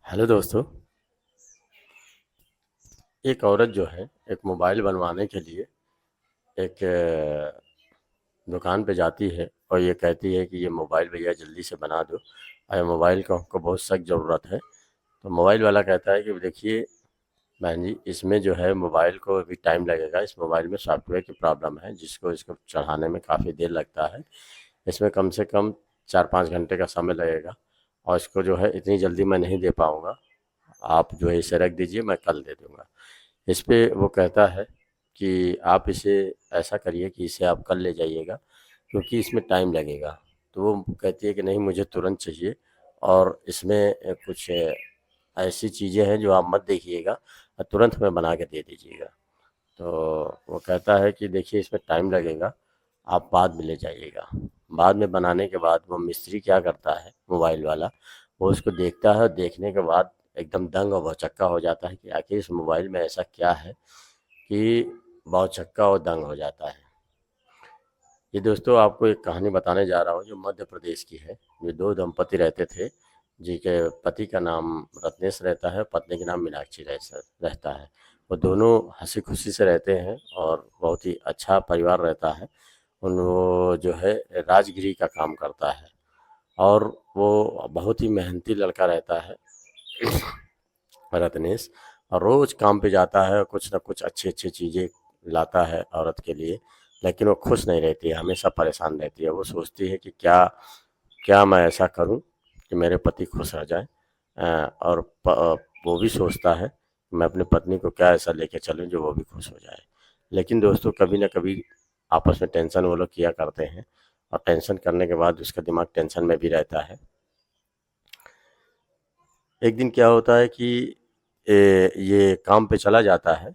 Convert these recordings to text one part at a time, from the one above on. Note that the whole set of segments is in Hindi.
हेलो दोस्तों। एक औरत जो है एक मोबाइल बनवाने के लिए एक दुकान पे जाती है और ये कहती है कि ये मोबाइल भैया जल्दी से बना दो और ये मोबाइल का हमको बहुत सख्त ज़रूरत है। तो मोबाइल वाला कहता है कि देखिए बहन जी, इसमें जो है मोबाइल को अभी टाइम लगेगा। इस मोबाइल में सॉफ्टवेयर की प्रॉब्लम है जिसको इसको चढ़ाने में काफ़ी देर लगता है। इसमें कम से कम 4-5 घंटे का समय लगेगा और इसको जो है इतनी जल्दी मैं नहीं दे पाऊँगा। आप जो है इसे रख दीजिए, मैं कल दे दूँगा। इस पे वो कहता है कि आप इसे ऐसा करिए कि इसे आप कल ले जाइएगा क्योंकि इसमें टाइम लगेगा। तो वो कहती है कि नहीं, मुझे तुरंत चाहिए और इसमें कुछ ऐसी चीज़ें हैं जो आप मत देखिएगा और तुरंत हमें बना के दे दीजिएगा। तो वो कहता है कि देखिए इसमें टाइम लगेगा, आप बाद में ले जाइएगा। बाद में बनाने के बाद वो मिस्त्री क्या करता है, मोबाइल वाला, वो उसको देखता है। देखने के बाद एकदम दंग और भौचक्का हो जाता है कि आखिर इस मोबाइल में ऐसा क्या है कि भौचक्का और दंग हो जाता है। ये दोस्तों आपको एक कहानी बताने जा रहा हूँ जो मध्य प्रदेश की है। ये दो दंपति रहते थे जिनके पति का नाम रत्नेश रहता है, पत्नी का नाम मीनाक्षी रहता है। वो दोनों हंसी खुशी से रहते हैं और बहुत ही अच्छा परिवार रहता है। उन वो जो है राजगिरी का काम करता है और वो बहुत ही मेहनती लड़का रहता है रत्नेश। और रोज काम पे जाता है और कुछ ना कुछ अच्छी अच्छी चीज़ें लाता है औरत के लिए। लेकिन वो खुश नहीं रहती है, हमेशा परेशान रहती है। वो सोचती है कि क्या क्या मैं ऐसा करूं कि मेरे पति खुश रह जाए। और वो भी सोचता है कि मैं अपनी पत्नी को क्या ऐसा लेके चलूं जो वो भी खुश हो जाए। लेकिन दोस्तों कभी ना कभी आपस में टेंशन वो लोग किया करते हैं और टेंशन करने के बाद उसका दिमाग टेंशन में भी रहता है। एक दिन क्या होता है कि ये काम पे चला जाता है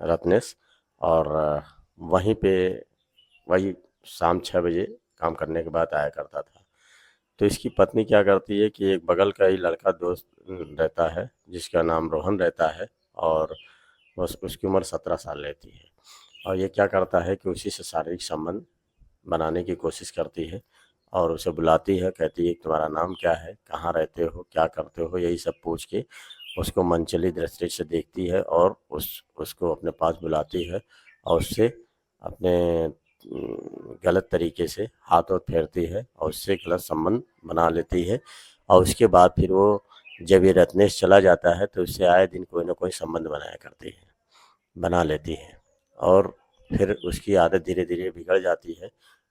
रत्नेश। और वहीं पे वही शाम 6 बजे काम करने के बाद आया करता था। तो इसकी पत्नी क्या करती है कि एक बगल का ही लड़का दोस्त रहता है जिसका नाम रोहन रहता है और बस उसकी उम्र 17 साल रहती है। और ये क्या करता है कि उसी से शारीरिक संबंध बनाने की कोशिश करती है और उसे बुलाती है, कहती है कि तुम्हारा नाम क्या है, कहाँ रहते हो, क्या करते हो, यही सब पूछ के उसको मनचली दृष्टि से देखती है और उसको अपने पास बुलाती है और उससे अपने गलत तरीके से हाथ और फेरती है और उससे गलत संबंध बना लेती है। और उसके बाद फिर वो जब ये रत्नेश चला जाता है तो उससे आए दिन कोई ना कोई संबंध बनाया करती है, बना लेती है। और फिर उसकी आदत धीरे धीरे बिगड़ जाती है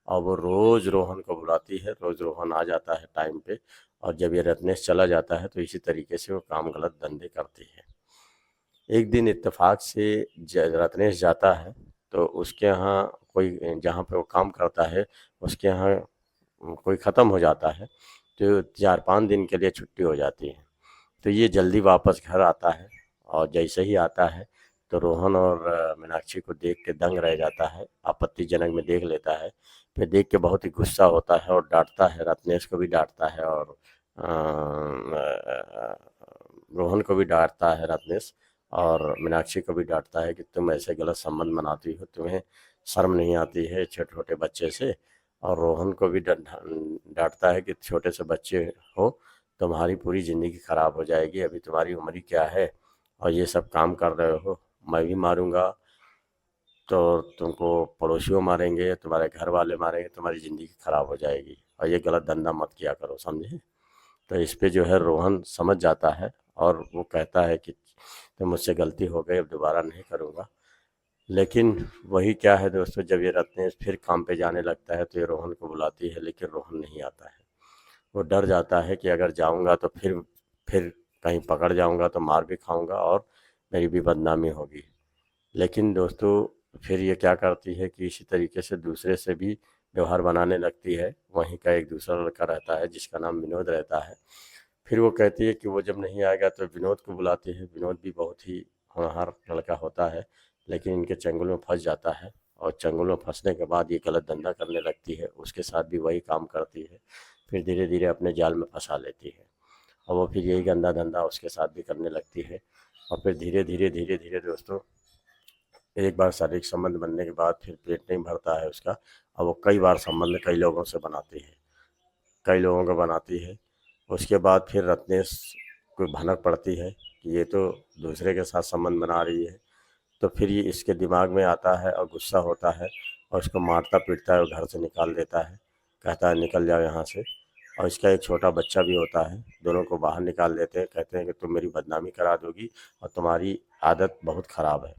और वो रोज़ रोहन को बुलाती है। रोज़ रोहन आ जाता है टाइम पे और जब ये रत्नेश चला जाता है तो इसी तरीके से वो काम गलत धंधे करती है। एक दिन इत्तेफाक से रत्नेश जाता है तो उसके यहाँ कोई, जहाँ पे वो काम करता है उसके यहाँ कोई ख़त्म हो जाता है। तो 4-5 दिन के लिए छुट्टी हो जाती है। तो ये जल्दी वापस घर आता है और जैसे ही आता है तो रोहन और मीनाक्षी को देख के दंग रह जाता है, आपत्तिजनक में देख लेता है। फिर देख के बहुत ही गुस्सा होता है और डांटता है, रत्नेश को भी डांटता है और रोहन को भी डांटता है रत्नेश। और मीनाक्षी को भी डांटता है कि तुम ऐसे गलत संबंध बनाती हो, तुम्हें शर्म नहीं आती है छोटे छोटे बच्चे से। और रोहन को भी डांटता है कि छोटे से बच्चे हो, तुम्हारी पूरी ज़िंदगी ख़राब हो जाएगी, अभी तुम्हारी उम्र ही क्या है और ये सब काम कर रहे हो। मैं भी मारूंगा तो तुमको पड़ोसियों मारेंगे, तुम्हारे घर वाले मारेंगे, तुम्हारी ज़िंदगी ख़राब हो जाएगी और ये गलत धंधा मत किया करो, समझे। तो इस पे जो है रोहन समझ जाता है और वो कहता है कि तो मुझसे गलती हो गई, अब दोबारा नहीं करूँगा। लेकिन वही क्या है दोस्तों, जब ये रत्नेश फिर काम पे जाने लगता है तो ये रोहन को बुलाती है लेकिन रोहन नहीं आता है। वो डर जाता है कि अगर जाऊंगा तो फिर कहीं पकड़ जाऊंगा तो मार भी खाऊंगा और मेरी भी बदनामी होगी। लेकिन दोस्तों फिर ये क्या करती है कि इसी तरीके से दूसरे से भी व्यवहार बनाने लगती है। वहीं का एक दूसरा लड़का रहता है जिसका नाम विनोद रहता है। फिर वो कहती है कि वो जब नहीं आएगा तो विनोद को बुलाती है। विनोद भी बहुत ही होनहार लड़का होता है लेकिन इनके चंगुल में फंस जाता है और चंगुल में फंसने के बाद ये गलत धंधा करने लगती है। उसके साथ भी वही काम करती है, फिर धीरे धीरे अपने जाल में फंसा लेती है और वो फिर यही गंदा धंधा उसके साथ भी करने लगती है। और फिर धीरे धीरे दोस्तों एक बार शारीरिक संबंध बनने के बाद फिर पेट नहीं भरता है उसका और वो कई बार संबंध कई लोगों से बनाती है, कई लोगों को बनाती है। उसके बाद फिर रत्नेश कोई भनक पड़ती है कि ये तो दूसरे के साथ संबंध बना रही है, तो फिर ये इसके दिमाग में आता है और गुस्सा होता है और उसको मारता पीटता है और घर से निकाल देता है, कहता है निकल जाओ यहाँ से। और इसका एक छोटा बच्चा भी होता है, दोनों को बाहर निकाल देते हैं, कहते हैं कि तुम मेरी बदनामी करा दोगी और तुम्हारी आदत बहुत ख़राब है।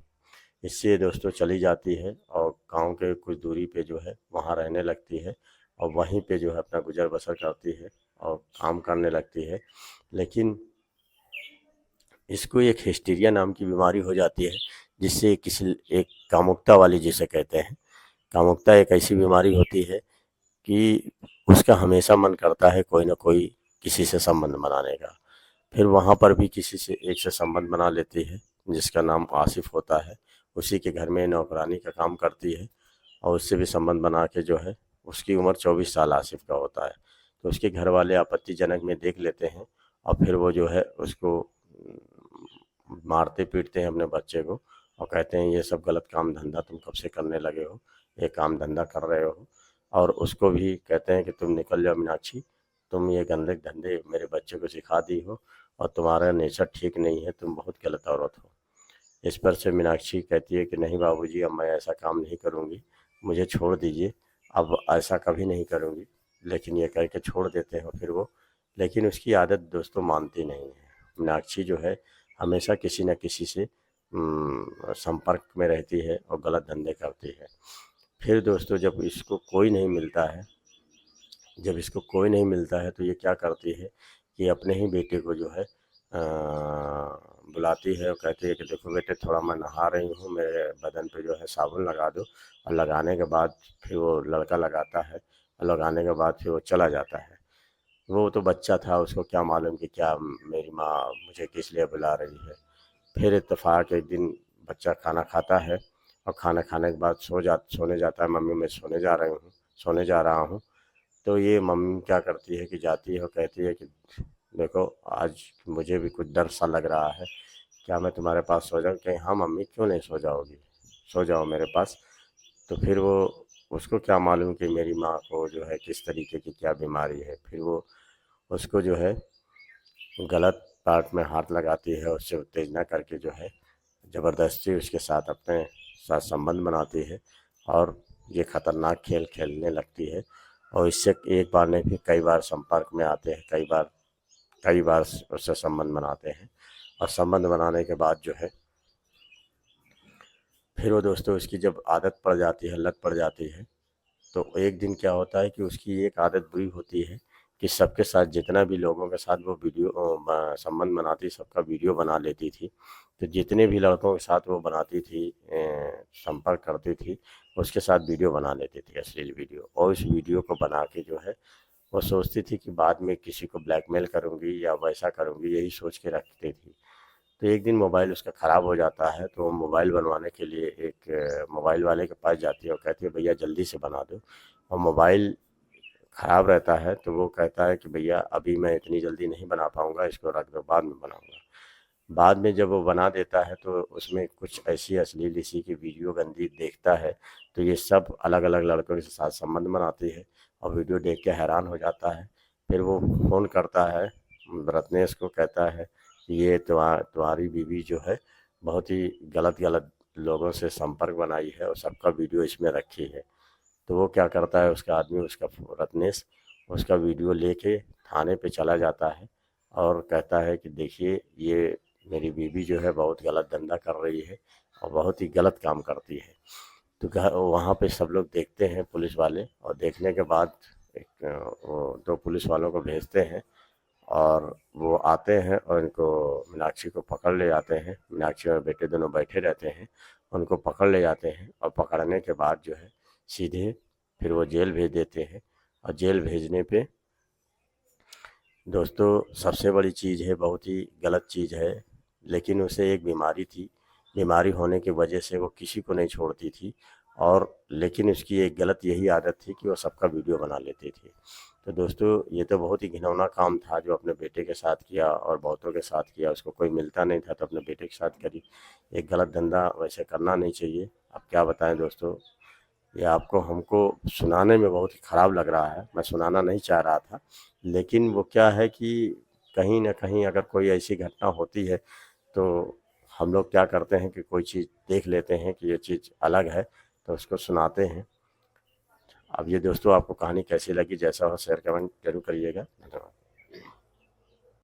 इससे ये दोस्तों चली जाती है और गांव के कुछ दूरी पे जो है वहाँ रहने लगती है और वहीं पे जो है अपना गुजर बसर करती है और काम करने लगती है। लेकिन इसको एक हिस्टीरिया नाम की बीमारी हो जाती है, जिससे किसी एक कामुकता वाली जिसे कहते हैं, कामुकता एक ऐसी बीमारी होती है कि उसका हमेशा मन करता है कोई ना कोई किसी से संबंध बनाने का। फिर वहाँ पर भी किसी से एक से संबंध बना लेती है जिसका नाम आसिफ होता है, उसी के घर में नौकरानी का काम करती है और उससे भी संबंध बना के जो है, उसकी उम्र 24 साल आसिफ का होता है। तो उसके घर वाले आपत्तिजनक में देख लेते हैं और फिर वो जो है उसको मारते पीटते हैं अपने बच्चे को और कहते हैं ये सब गलत काम धंधा तुम कब से करने लगे हो, ये काम धंधा कर रहे हो। और उसको भी कहते हैं कि तुम निकल जाओ मीनाक्षी, तुम ये गंदे धंधे मेरे बच्चे को सिखा दी हो और तुम्हारा नेचर ठीक नहीं है, तुम बहुत गलत औरत हो। इस पर से मीनाक्षी कहती है कि नहीं बाबूजी, अब मैं ऐसा काम नहीं करूँगी, मुझे छोड़ दीजिए, अब ऐसा कभी नहीं करूँगी। लेकिन ये कह के छोड़ देते हैं फिर वो, लेकिन उसकी आदत दोस्तों मानती नहीं है। मीनाक्षी जो है हमेशा किसी न किसी से संपर्क में रहती है और गलत धंधे करती है। फिर दोस्तों जब इसको कोई नहीं मिलता है तो ये क्या करती है कि अपने ही बेटे को जो है बुलाती है और कहती है कि देखो बेटे, थोड़ा मैं नहा रही हूँ, मेरे बदन पे जो है साबुन लगा दो। और लगाने के बाद फिर वो लड़का लगाता है और लगाने के बाद फिर वो चला जाता है। वो तो बच्चा था, उसको क्या मालूम कि क्या मेरी माँ मुझे किस लिए बुला रही है। फिर इत्तेफाक एक दिन बच्चा खाना खाता है और खाना खाने के बाद सोने जाता है, मम्मी मैं सोने जा रहा हूँ। तो ये मम्मी क्या करती है कि जाती है और कहती है कि देखो, आज मुझे भी कुछ डर सा लग रहा है, क्या मैं तुम्हारे पास सो जाऊँ? कहीं हाँ मम्मी, क्यों नहीं सो जाओगी, सो जाओ मेरे पास। तो फिर वो, उसको क्या मालूम कि मेरी माँ को जो है किस तरीके की क्या बीमारी है। फिर वो उसको जो है गलत पार्ट में हाथ लगाती है, उससे उत्तेजना करके जो है ज़बरदस्ती उसके साथ अपने साथ संबंध बनाती है और ये खतरनाक खेल खेलने लगती है। और इससे एक बार नहीं फिर कई बार संपर्क में आते हैं, कई बार उससे संबंध बनाते हैं। और संबंध बनाने के बाद जो है फिर वो दोस्तों उसकी जब आदत पड़ जाती है, लत पड़ जाती है, तो एक दिन क्या होता है कि उसकी एक आदत बुरी होती है कि सबके साथ, जितना भी लोगों के साथ वो संबंध बनाती, सबका वीडियो बना लेती थी। तो जितने भी लड़कों के साथ वो बनाती थी, संपर्क करती थी, उसके साथ वीडियो बना लेती थी, अश्लील वीडियो। और उस वीडियो को बना के जो है वो सोचती थी कि बाद में किसी को ब्लैकमेल करूँगी या वैसा करूँगी, यही सोच के रखती थी। तो एक दिन मोबाइल उसका ख़राब हो जाता है, तो वो मोबाइल बनवाने के लिए एक मोबाइल वाले के पास जाती है और कहती है भैया जल्दी से बना दो। और मोबाइल ख़राब रहता है तो वो कहता है कि भैया अभी मैं इतनी जल्दी नहीं बना पाऊँगा, इसको रख दो, बाद में बनाऊँगा। बाद में जब वो बना देता है तो उसमें कुछ ऐसी अश्लील इसी की वीडियो गंदी देखता है, तो ये सब अलग अलग लड़कों के साथ संबंध बनाती है और वीडियो देख के हैरान हो जाता है। फिर वो फ़ोन करता है रत्नेश को, कहता है कि ये तुम्हारी बीवी जो है बहुत ही गलत गलत लोगों से संपर्क बनाई है और सबका वीडियो इसमें रखी है। तो वो क्या करता है, उसका आदमी, उसका रत्नेश, उसका वीडियो लेके थाने पे चला जाता है और कहता है कि देखिए, ये मेरी बीवी जो है बहुत गलत धंधा कर रही है और बहुत ही गलत काम करती है। तो वहाँ पे सब लोग देखते हैं, पुलिस वाले, और देखने के बाद वो 2 पुलिस वालों को भेजते हैं और वो आते हैं और इनको, मीनाक्षी को पकड़ ले जाते हैं। मीनाक्षी और बेटे दोनों बैठे रहते हैं, उनको पकड़ ले जाते हैं और पकड़ने के बाद जो है सीधे फिर वो जेल भेज देते हैं। और जेल भेजने पे दोस्तों सबसे बड़ी चीज़ है, बहुत ही गलत चीज़ है, लेकिन उसे एक बीमारी थी, बीमारी होने की वजह से वो किसी को नहीं छोड़ती थी। और लेकिन उसकी एक गलत यही आदत थी कि वो सबका वीडियो बना लेती थी। तो दोस्तों ये तो बहुत ही घिनौना काम था जो अपने बेटे के साथ किया और बहुतों के साथ किया, उसको कोई मिलता नहीं था तो अपने बेटे के साथ करी। एक गलत धंधा वैसे करना नहीं चाहिए। अब क्या बताएं दोस्तों, ये आपको हमको सुनाने में बहुत ही ख़राब लग रहा है, मैं सुनाना नहीं चाह रहा था, लेकिन वो क्या है कि कहीं ना कहीं अगर कोई ऐसी घटना होती है तो हम लोग क्या करते हैं कि कोई चीज़ देख लेते हैं कि ये चीज़ अलग है तो उसको सुनाते हैं। अब ये दोस्तों आपको कहानी कैसी लगी, जैसा हो शेयर कमेंट जरूर करिएगा। धन्यवाद।